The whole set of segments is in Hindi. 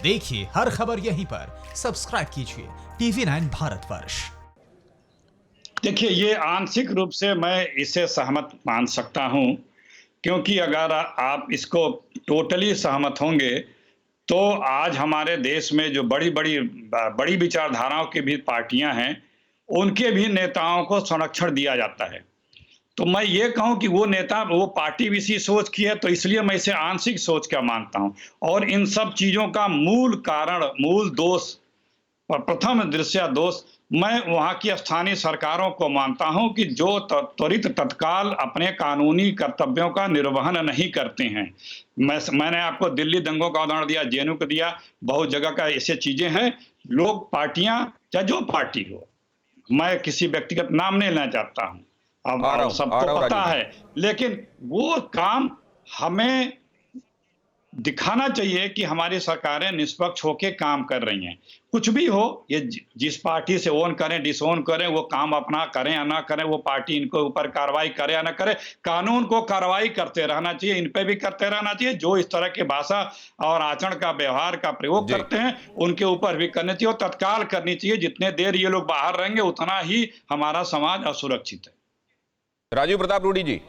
देखिए हर खबर यहीं पर, सब्सक्राइब कीजिए TV9 भारतवर्ष। देखिए, ये आंशिक रूप से मैं इसे सहमत मान सकता हूँ, क्योंकि अगर आप इसको टोटली सहमत होंगे, तो आज हमारे देश में जो बड़ी विचारधाराओं की भी पार्टियां हैं, उनके भी नेताओं को संरक्षण दिया जाता है। तो मैं ये कहूँ कि वो पार्टी भी इसी सोच की है, तो इसलिए मैं इसे आंशिक सोच का मानता हूँ। और इन सब चीज़ों का मूल कारण, मूल दोष और प्रथम दृष्टया दोष मैं वहाँ की स्थानीय सरकारों को मानता हूँ कि जो त्वरित तत्काल अपने कानूनी कर्तव्यों का निर्वहन नहीं करते हैं। मैंने आपको दिल्ली दंगों का उदाहरण दिया, जेएनयू को दिया, बहुत जगह का ऐसे चीजें हैं। लोग, पार्टियां, चाहे जो पार्टी हो, मैं किसी व्यक्तिगत नाम नहीं लेना चाहता हूँ, अब सबको पता है, लेकिन वो काम हमें दिखाना चाहिए कि हमारी सरकारें निष्पक्ष होकर काम कर रही हैं। कुछ भी हो, ये जिस पार्टी से ओन करें, डिसोन करें, वो काम अपना करें या ना करें, वो पार्टी इनके ऊपर कार्रवाई करे या ना करे, कानून को कार्रवाई करते रहना चाहिए, इन पे भी करते रहना चाहिए। जो इस तरह की भाषा और आचरण का, व्यवहार का प्रयोग करते हैं, उनके ऊपर भी करनी चाहिए और तत्काल करनी चाहिए। जितने देर ये लोग बाहर रहेंगे, उतना ही हमारा समाज असुरक्षित है। राजीव प्रताप रूडी जी,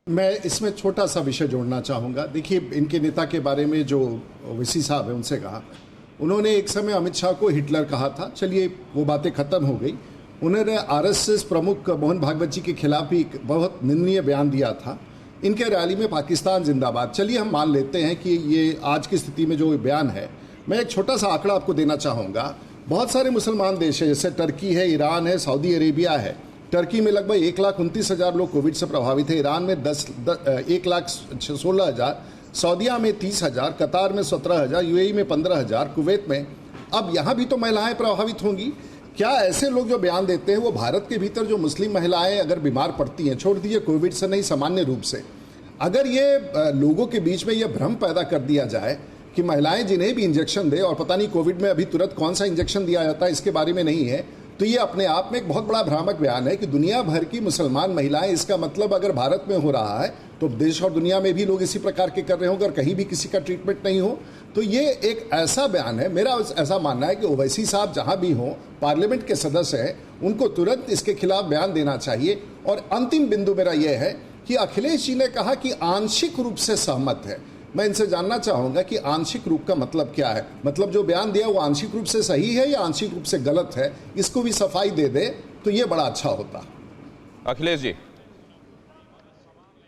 मैं इसमें छोटा सा विषय जोड़ना चाहूँगा। देखिए, इनके नेता के बारे में जो वीसी साहब है उनसे कहा, उन्होंने एक समय अमित शाह को हिटलर कहा था। चलिए, वो बातें खत्म हो गई। उन्होंने आरएसएस प्रमुख मोहन भागवत जी के खिलाफ भी एक बहुत निंदनीय बयान दिया था। इनके रैली में पाकिस्तान जिंदाबाद, चलिए हम मान लेते हैं कि ये आज की स्थिति में जो बयान है। मैं एक छोटा सा आंकड़ा आपको देना चाहूँगा। बहुत सारे मुसलमान देश है, जैसे टर्की है, ईरान है, सऊदी अरेबिया है। टर्की में लगभग 1,29,000 लोग कोविड से प्रभावित है, ईरान में 1,16,000, सऊदीया में 30,000, कतार में 17,000, यूएई में 15,000, कुवैत में। अब यहाँ भी तो महिलाएं प्रभावित होंगी। क्या ऐसे लोग जो बयान देते हैं, वो भारत के भीतर जो मुस्लिम महिलाएं अगर बीमार पड़ती हैं, छोड़ दीजिए कोविड से नहीं, सामान्य रूप से, अगर ये लोगों के बीच में ये भ्रम पैदा कर दिया जाए कि महिलाएं जिन्हें भी इंजेक्शन दे, और पता नहीं कोविड में अभी तुरंत कौन सा इंजेक्शन दिया जाता है इसके बारे में नहीं है, तो ये अपने आप में एक बहुत बड़ा भ्रामक बयान है कि दुनिया भर की मुसलमान महिलाएं, इसका मतलब अगर भारत में हो रहा है तो देश और दुनिया में भी लोग इसी प्रकार के कर रहे होंगे, अगर कहीं भी किसी का ट्रीटमेंट नहीं हो। तो ये एक ऐसा बयान है, मेरा ऐसा मानना है कि ओवैसी साहब जहां भी हों, पार्लियामेंट के सदस्य हैं, उनको तुरंत इसके खिलाफ बयान देना चाहिए। और अंतिम बिंदु मेरा यह है कि अखिलेश जी ने कहा कि आंशिक रूप से सहमत है। मैं इनसे जानना चाहूंगा कि आंशिक रूप का मतलब क्या है। मतलब जो बयान दिया वो आंशिक रूप से सही है या आंशिक रूप से गलत है, इसको भी सफाई दे दे तो ये बड़ा अच्छा होता। अखिलेश जी,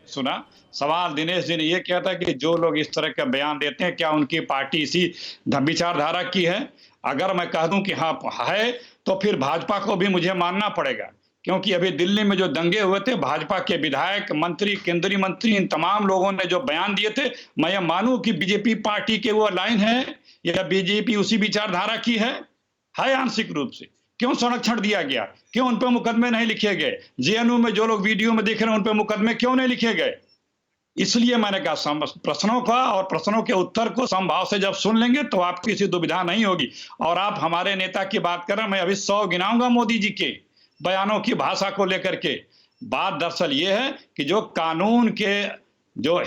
सुना सवाल दिनेश जी ने ये किया था कि जो लोग इस तरह का बयान देते हैं, क्या उनकी पार्टी इसी विचारधारा की है? अगर मैं कह दूं कि हाँ है, तो फिर भाजपा को भी मुझे मानना पड़ेगा, क्योंकि अभी दिल्ली में जो दंगे हुए थे, भाजपा के विधायक, मंत्री, केंद्रीय मंत्री, इन तमाम लोगों ने जो बयान दिए थे, मैं ये मानूं कि बीजेपी पार्टी के वो लाइन है या बीजेपी उसी विचारधारा की है आंशिक रूप से। क्यों संरक्षण दिया गया? क्यों उन पर मुकदमे नहीं लिखे गए? जेएनयू में जो लोग वीडियो में देख रहे हैं, उन पर मुकदमे क्यों नहीं लिखे गए? इसलिए मैंने कहा, प्रश्नों का और प्रश्नों के उत्तर को समभाव से जब सुन लेंगे तो आपको किसी दुविधा नहीं होगी। और आप हमारे नेता की बात कर रहे हैं, मैं अभी 100 गिनाऊंगा मोदी जी के बयानों की भाषा को लेकर के। बात दरअसल ये है कि जो कानून के जो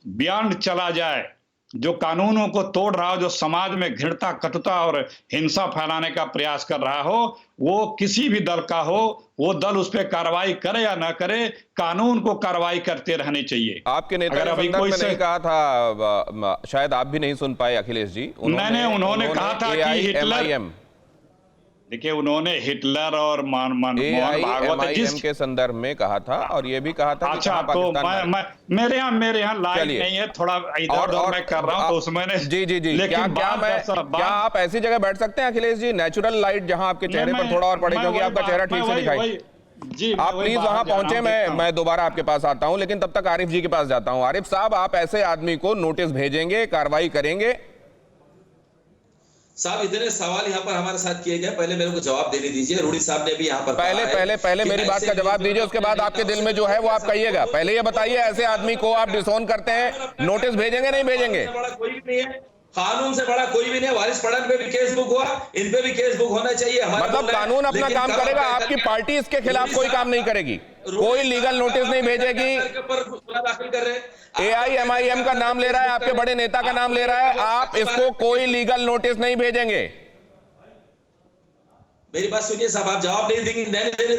बियॉन्ड चला जाए, जो कानूनों को तोड़ रहा हो, जो समाज में घृणता, कटुता और हिंसा फैलाने का प्रयास कर रहा हो, वो किसी भी दल का हो, वो दल उस पर कार्रवाई करे या ना करे, कानून को कार्रवाई करते रहनी चाहिए। आपके नेता ने संदर्भ में नहीं कहा था, शायद आप भी नहीं सुन पाए अखिलेश जी। उन्होंने कहा था कि हिटलर, देखिए उन्होंने हिटलर और मोहन भागवत के संदर्भ में कहा था, और ये भी कहा था। अच्छा, तो मेरे यहाँ लाइव नहीं है, थोड़ा इधर उधर मैं कर रहा हूँ, तो उसमें जी, लेकिन क्या आप ऐसी जगह बैठ सकते हैं अखिलेश जी, नेचुरल लाइट जहां आपके चेहरे पर थोड़ा और पड़े, क्योंकि आपका चेहरा ठीक से दिखाई। जी, आप प्लीज वहां पहुंचे, मैं दोबारा आपके पास आता हूं, लेकिन तब तक आरिफ जी के पास जाता हूं। आरिफ साहब, आप ऐसे आदमी को नोटिस भेजेंगे, कार्रवाई करेंगे? साहब, इतने सवाल यहाँ पर हमारे साथ किए गए, पहले मेरे को जवाब देने दीजिए। रूडी साहब ने भी यहाँ पर पहले मेरी बात का जवाब दीजिए, उसके बाद आपके दिल में जो है वो आप कहिएगा। पहले ये बताइए, ऐसे आदमी को आप डिसोन करते हैं, नोटिस भेजेंगे नहीं भेजेंगे? कोई नहीं है, कानून से बड़ा कोई भी नहीं। वारिस पठान पे भी केस बुक हुआ, इन पे भी केस बुक होना चाहिए। मतलब कानून अपना काम करेगा, आपकी पार्टी इसके खिलाफ कोई काम नहीं करेगी, कोई लीगल नोटिस नहीं भेजेगी। दाखिल कर रहे AIMIM का नाम ले रहा है, आपके बड़े नेता का नाम ले रहा है, आप इसको कोई लीगल नोटिस नहीं भेजेंगे। मेरी बात सुनिए साहब, आप जवाब नहीं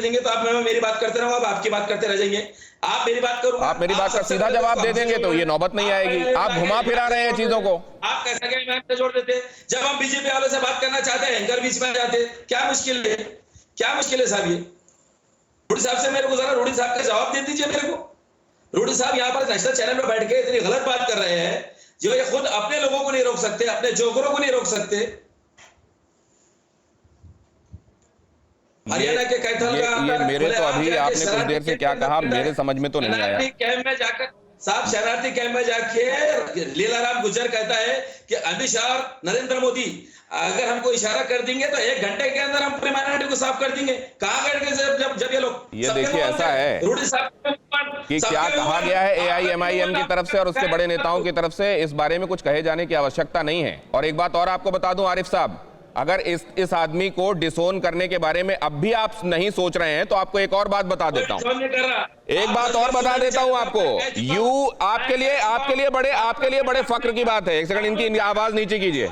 देंगे तो आप मेरी बात करते रहो, आप आपकी बात करते रह जाएंगे। आप मेरी बात करो, आप मेरी बात का सीधा जवाब दे देंगे तो ये नौबत नहीं आएगी। आप घुमा फिरा रहे हैं चीजों को। आप कैसा क्या मैम से जोड़ देते? जब हम बीजेपी वालों से बात करना चाहते हैं एंकर बीच में जाते, क्या मुश्किल है? क्या मुश्किल है साहब? ये रूडी साहब से मेरे को जरा रूडी साहब का जवाब दे दीजिए मेरे को। रूडी साहब यहाँ पर नेशनल चैनल में बैठ के इतनी गलत बात कर रहे हैं जो ये खुद अपने लोगों को नहीं रोक सकते, अपने जोकरों को नहीं रोक सकते। हरियाणा के कैथल ये मेरे तो अभी आपने कुछ देर से क्या कहा मेरे समझ में तो नहीं आया। कैंप में जाकर साहब, शरणार्थी कैंप में जाके लीलाराम गुर्जर कहता है कि अमित शाह और नरेंद्र मोदी अगर हमको इशारा कर देंगे तो 1 घंटे के अंदर हम पूरी माइनॉरिटी को साफ कर देंगे। कहां गए थे जब ये लोग? ये देखिए ऐसा है कि क्या कहा गया है AIMIM की तरफ से और उसके बड़े नेताओं की तरफ से, इस बारे में कुछ कहे जाने की आवश्यकता नहीं है। और एक बात और आपको बता दूं आरिफ साहब, अगर इस आदमी को डिसोन करने के बारे में अब भी आप नहीं सोच रहे हैं तो आपको एक और बात बता देता हूं। एक बात और बता देता हूं आपको। आपके लिए बड़े फक्र की बात है। एक सेकंड, इनकी आवाज नीचे कीजिए।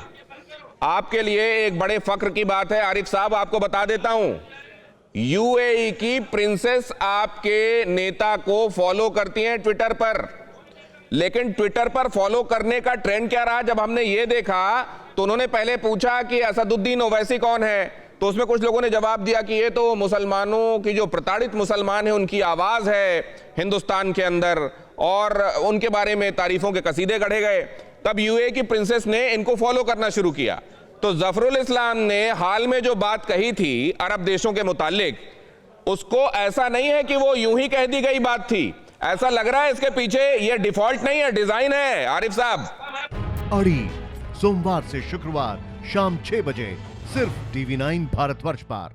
आपके लिए एक बड़े फक्र की बात है आरिफ साहब, आपको बता देता हूं। UAE की प्रिंसेस आपके नेता को फॉलो करती हैं ट्विटर पर, लेकिन ट्विटर पर फॉलो करने का ट्रेंड क्या रहा? जब हमने ये देखा तो उन्होंने पहले पूछा कि असदुद्दीन ओवैसी कौन है, तो उसमें कुछ लोगों ने जवाब दिया कि ये तो मुसलमानों की, जो प्रताड़ित मुसलमान है उनकी आवाज है हिंदुस्तान के अंदर, और उनके बारे में तारीफों के कसीदे गढ़े गए। तब UAE की प्रिंसेस ने इनको फॉलो करना शुरू किया। तो जफरुल इस्लाम ने हाल में जो बात कही थी अरब देशों के मुतालिक, उसको ऐसा नहीं है कि वो यूं ही कह दी गई बात थी, ऐसा लग रहा है इसके पीछे ये डिफॉल्ट नहीं है, डिजाइन है आरिफ साहब। अड़ी सोमवार से शुक्रवार शाम 6 बजे सिर्फ TV9 भारतवर्ष पर।